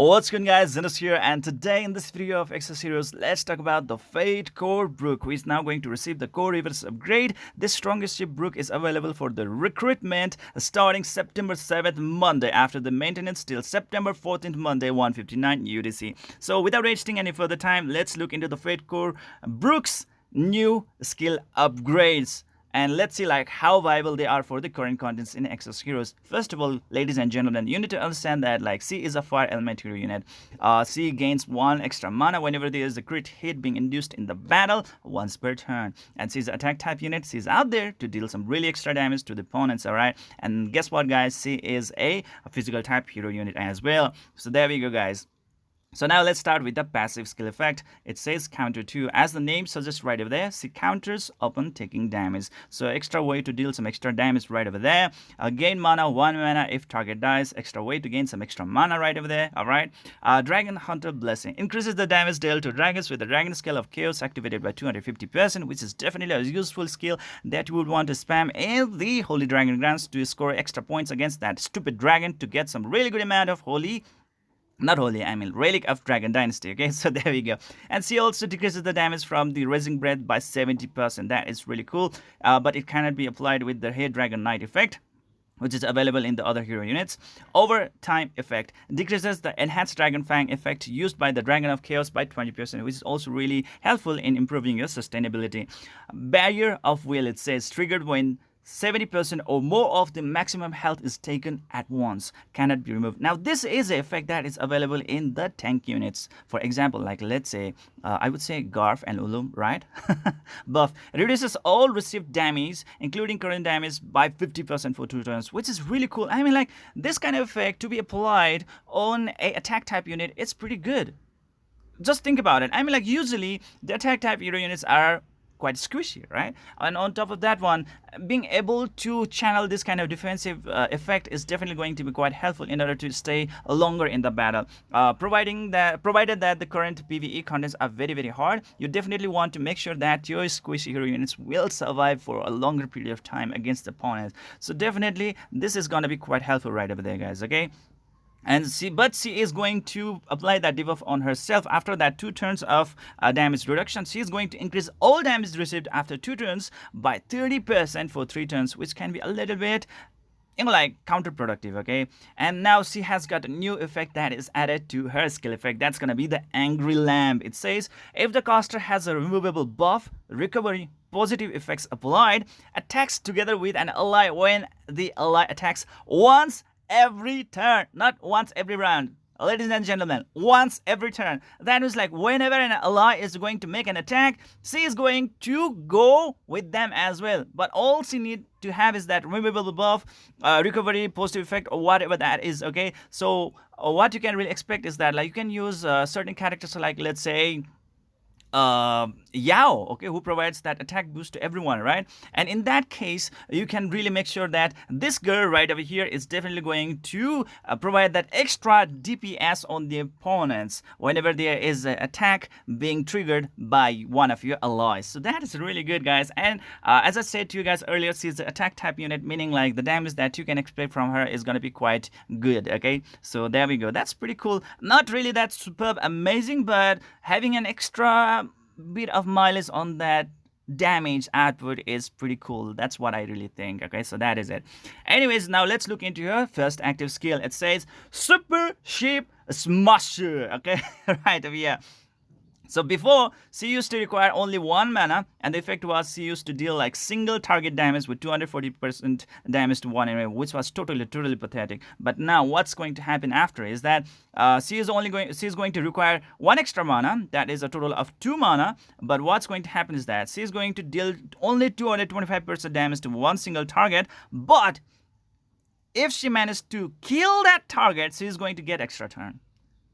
What's good guys, Zinus here, and today in this video of Exos Heroes, let's talk about the Fate Core Brook, who is now going to receive the Core Reverse upgrade. This strongest ship Brook is available for the recruitment starting September 7th Monday after the maintenance till September 14th Monday 1:59 UTC. So without wasting any further time, let's look into the Fate Core Brook's new skill upgrades. And let's see how viable they are for the current contents in Exos Heroes. First of all, ladies and gentlemen, you need to understand that C is a fire element hero unit. C gains 1 extra mana whenever there is a crit hit being induced in the battle once per turn. And C is an attack type unit. C is out there to deal some really extra damage to the opponents, alright? And guess what guys, C is a physical type hero unit as well. So there we go guys. So now let's start with the passive skill effect. It says counter 2. As the name suggests right over there, see counters upon taking damage. So extra way to deal some extra damage right over there. Gain mana, 1 mana if target dies. Extra way to gain some extra mana right over there. Alright. Dragon Hunter Blessing. Increases the damage dealt to dragons with the Dragon Scale of Chaos activated by 250%, which is definitely a useful skill that you would want to spam in the Holy Dragon Grants to score extra points against that stupid dragon to get some really good amount of relic of Dragon Dynasty. Okay, so there we go. And C also decreases the damage from the Raising Breath by 70%. That is really cool, but it cannot be applied with the Hey Dragon Knight effect, which is available in the other hero units. Overtime effect decreases the enhanced Dragon Fang effect used by the Dragon of Chaos by 20%, which is also really helpful in improving your sustainability. Barrier of Will, it says, triggered when 70% or more of the maximum health is taken at once, cannot be removed. Now this is an effect that is available in the tank units. For example, let's say I would say Garf and Ulum, right? Buff reduces all received damage including current damage by 50% for 2 turns, which is really cool. This kind of effect to be applied on a attack type unit, it's pretty good. Just think about it. Usually the attack type hero units are quite squishy, right? And on top of that one, being able to channel this kind of defensive effect is definitely going to be quite helpful in order to stay longer in the battle. Provided that the current PvE contents are very hard, you definitely want to make sure that your squishy hero units will survive for a longer period of time against the opponents. So definitely this is going to be quite helpful right over there guys, okay? And she is going to apply that debuff on herself after that 2 turns of damage reduction. She is going to increase all damage received after 2 turns by 30% for 3 turns, which can be a little bit counterproductive, okay? And now she has got a new effect that is added to her skill effect. That's gonna be the Angry Lamb. It says if the caster has a removable buff, recovery, positive effects applied, attacks together with an ally when the ally attacks once every turn, not once every round. Ladies and gentlemen, once every turn. That is whenever an ally is going to make an attack, she is going to go with them as well. But all she need to have is that removable buff, recovery, positive effect, or whatever that is, okay? So what you can really expect is that you can use certain characters let's say Yao, okay, who provides that attack boost to everyone, right? And in that case, you can really make sure that this girl right over here is definitely going to provide that extra DPS on the opponents whenever there is an attack being triggered by one of your allies. So that is really good, guys. And as I said to you guys earlier, she's the attack type unit, meaning the damage that you can expect from her is going to be quite good, okay? So there we go. That's pretty cool. Not really that superb amazing, but having an extra bit of mileage on that damage output is pretty cool. That's what I really think, okay? So that is it. Anyways, now let's look into her first active skill. It says Super Ship Smasher, okay? Right over here. So before, she used to require only 1 mana, and the effect was she used to deal single target damage with 240% damage to 1 enemy, which was totally pathetic. But now what's going to happen after is that she is going to require 1 extra mana, that is a total of 2 mana. But what's going to happen is that she is going to deal only 225% damage to 1 single target, but if she managed to kill that target, she is going to get extra turn.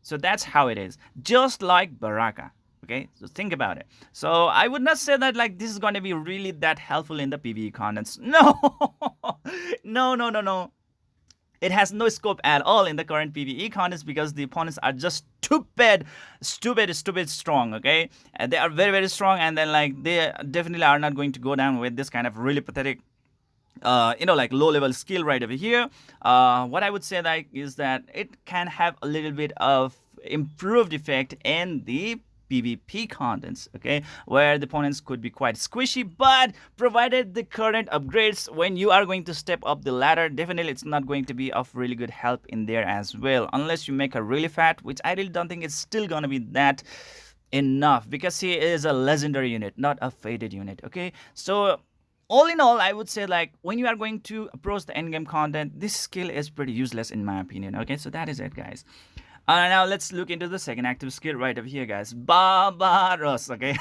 So that's how it is, just like Baraka. Okay, so think about it. So I would not say that this is going to be really that helpful in the PvE contents. No, no. It has no scope at all in the current PvE contents because the opponents are just stupid strong, okay? They are very strong, and then they definitely are not going to go down with this kind of really pathetic like low level skill right over here. What I would say like is that it can have a little bit of improved effect in the PvP contents, okay, where the opponents could be quite squishy, but provided the current upgrades, when you are going to step up the ladder, definitely it's not going to be of really good help in there as well, unless you make a really fat, which I really don't think it's still gonna be that enough, because he is a legendary unit, not a faded unit, okay. So all in all, I would say like when you are going to approach the endgame content, this skill is pretty useless in my opinion, okay. So that is it, guys. Now let's look into the second active skill right over here, guys. Barbaros, okay.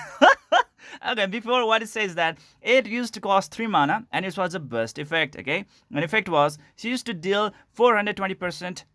Okay, before what it says that it used to cost 3 mana and it was a burst effect, okay. An effect was she used to deal 420%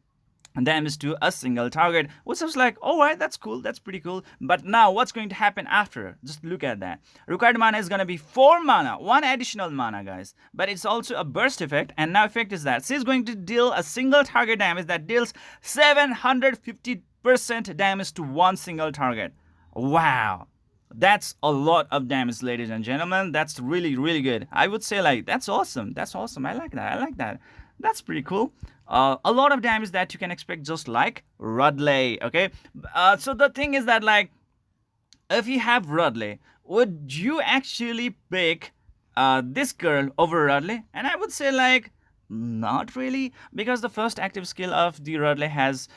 damage to a single target, which was like, all right, that's cool, that's pretty cool. But now what's going to happen after? Just look at that. Required mana is going to be 4 mana, 1 additional mana, guys. But it's also a burst effect, and now effect is that she's going to deal a single target damage that deals 750% damage to one single target. Wow, that's a lot of damage, ladies and gentlemen. That's really, really good. I would say like that's awesome. That's awesome. I like that. I like that. That's pretty cool. A lot of damage that you can expect, just like Rudley. Okay. So the thing is that like, if you have Rudley, would you actually pick this girl over Rudley? And I would say like, not really, because the first active skill of the Rudley has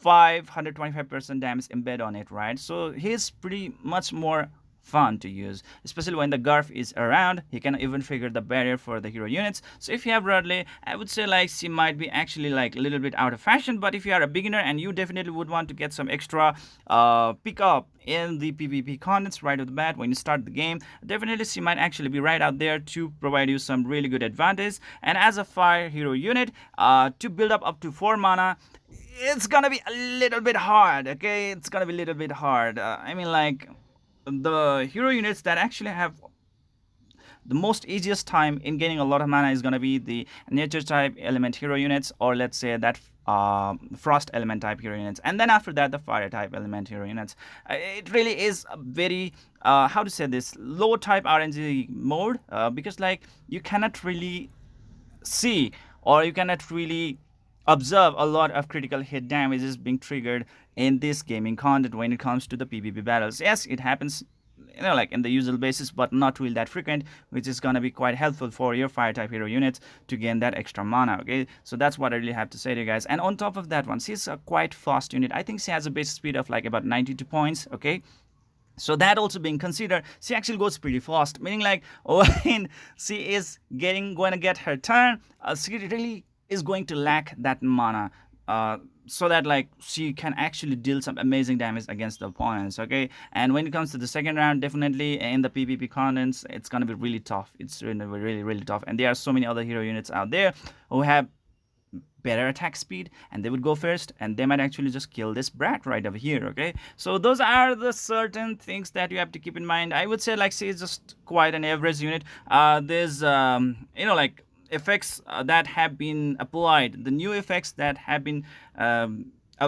525% damage embed on it, right? So he's pretty much more fun to use, especially when the Garf is around. He can even trigger the barrier for the hero units. So if you have Rudley, I would say like she might be actually like a little bit out of fashion, but if you are a beginner and you definitely would want to get some extra pick up in the PvP contents right off the bat when you start the game, definitely she might actually be right out there to provide you some really good advantage. And as a fire hero unit, to build up to 4 mana, it's gonna be a little bit hard, okay. It's gonna be a little bit hard. I mean like, the hero units that actually have the most easiest time in gaining a lot of mana is going to be the nature type element hero units, or let's say that frost element type hero units, and then after that the fire type element hero units. It really is a very how to say this, low type RNG mode, because like you cannot really see, or you cannot really observe a lot of critical hit damages being triggered in this gaming content when it comes to the PvP battles. Yes, it happens, like in the usual basis, but not really that frequent, which is gonna be quite helpful for your fire type hero units to gain that extra mana, okay. So that's what I really have to say to you guys. And on top of that one, she's a quite fast unit. I think she has a base speed of like about 92 points, okay. So that also being considered, she actually goes pretty fast, meaning like when she is going to get her turn, she really is going to lack that mana, so that like she can actually deal some amazing damage against the opponents, okay. And when it comes to the second round, definitely in the PvP contents, it's gonna be really tough. It's really, really tough, and there are so many other hero units out there who have better attack speed, and they would go first, and they might actually just kill this brat right over here, okay. So those are the certain things that you have to keep in mind. I would say like she is just quite an average unit. There's like effects that have been applied, the new effects that have been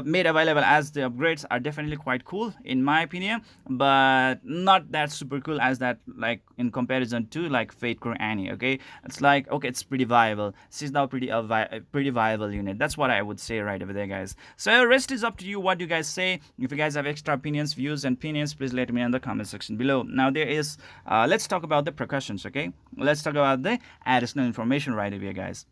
made available as the upgrades are definitely quite cool in my opinion, but not that super cool as that, like in comparison to like Fate Core Annie, okay. It's like, okay, it's pretty viable. She's now pretty viable unit. That's what I would say right over there, guys. So rest is up to you. What do you guys say? If you guys have extra opinions, views and opinions, please let me know in the comment section below. Now there is let's talk about the precautions, okay. Let's talk about the additional information right over here, guys.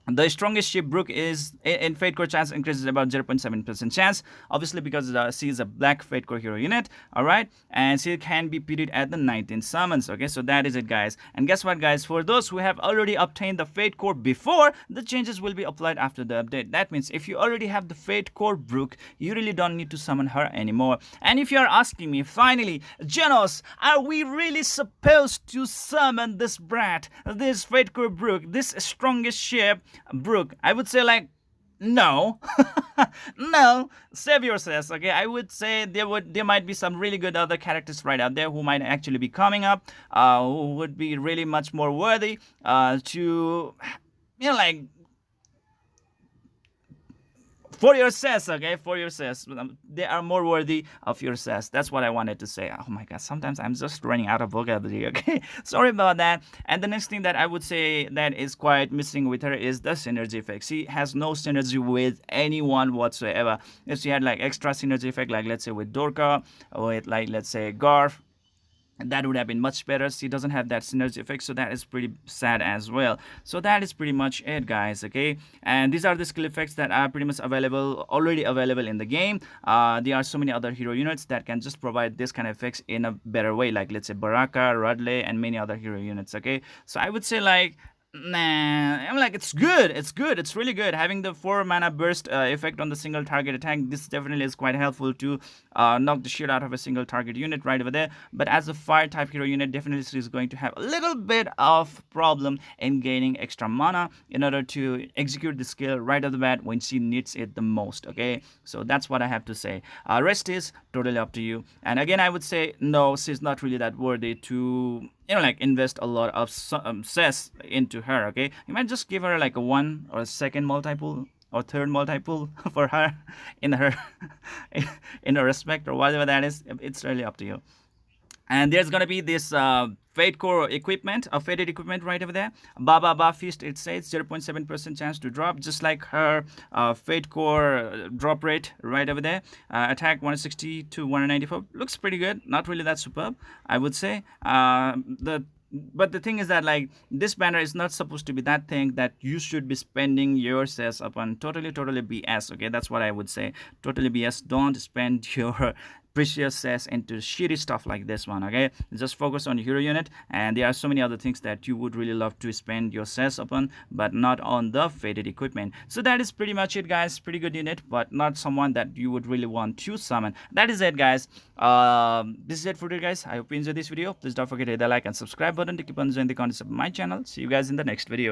The strongest ship Brook is in Fate Core chance increases about 0.7% chance, obviously because she is a black Fate Core hero unit, alright, and she can be period at the 19 summons, okay. So that is it, guys. And guess what, guys, for those who have already obtained the Fate Core before, the changes will be applied after the update. That means if you already have the Fate Core Brook, you really don't need to summon her anymore. And if you are asking me, finally, Genos, are we really supposed to summon this brat, this Fate Core Brook, this strongest ship Brook? I would say like, no. No, save yourselves, okay. I would say there might be some really good other characters right out there who might actually be coming up, who would be really much more worthy to like for your cess, okay, for your cess. They are more worthy of your cess. That's what I wanted to say. Oh my god, sometimes I'm just running out of vocabulary, okay. Sorry about that. And the next thing that I would say that is quite missing with her is the synergy effect. She has no synergy with anyone whatsoever. If she had like extra synergy effect, like let's say with Dorka, or with like let's say Garf, that would have been much better. She doesn't have that synergy effect, so that is pretty sad as well. So that is pretty much it, guys, okay. And these are the skill effects that are pretty much available, already available in the game. There are so many other hero units that can just provide this kind of effects in a better way, like let's say Baraka, Radley, and many other hero units, okay. So I would say like, nah, I'm like, it's good. It's good. It's really good. Having the 4 mana burst effect on the single target attack, this definitely is quite helpful to knock the shit out of a single target unit right over there. But as a fire type hero unit, definitely she is going to have a little bit of problem in gaining extra mana in order to execute the skill right off the bat when she needs it the most, okay? So that's what I have to say. Rest is totally up to you. And again, I would say, no, she's not really that worthy to, like invest a lot of cess into her, okay. You might just give her like a 1 or a second multiple or third multiple for her in her in her respect or whatever that is. It's really up to you. And there's gonna be this Fate Core equipment, a Fated equipment right over there. Baba Ba Feast, it says 0.7% chance to drop, just like her Fate Core drop rate right over there. Attack 160 to 194, looks pretty good. Not really that superb, I would say. But the thing is that like this banner is not supposed to be that thing that you should be spending your cess upon. Totally BS, okay. That's what I would say. Totally BS. Don't spend your precious cess into shitty stuff like this one, okay. Just focus on your hero unit, and there are so many other things that you would really love to spend your cess upon, but not on the Fated equipment. So that is pretty much it, guys. Pretty good unit, but not someone that you would really want to summon. That is it, guys. This is it for today, guys. I hope you enjoyed this video. Please don't forget to hit the like and subscribe button to keep on enjoying the content of my channel. See you guys in the next video.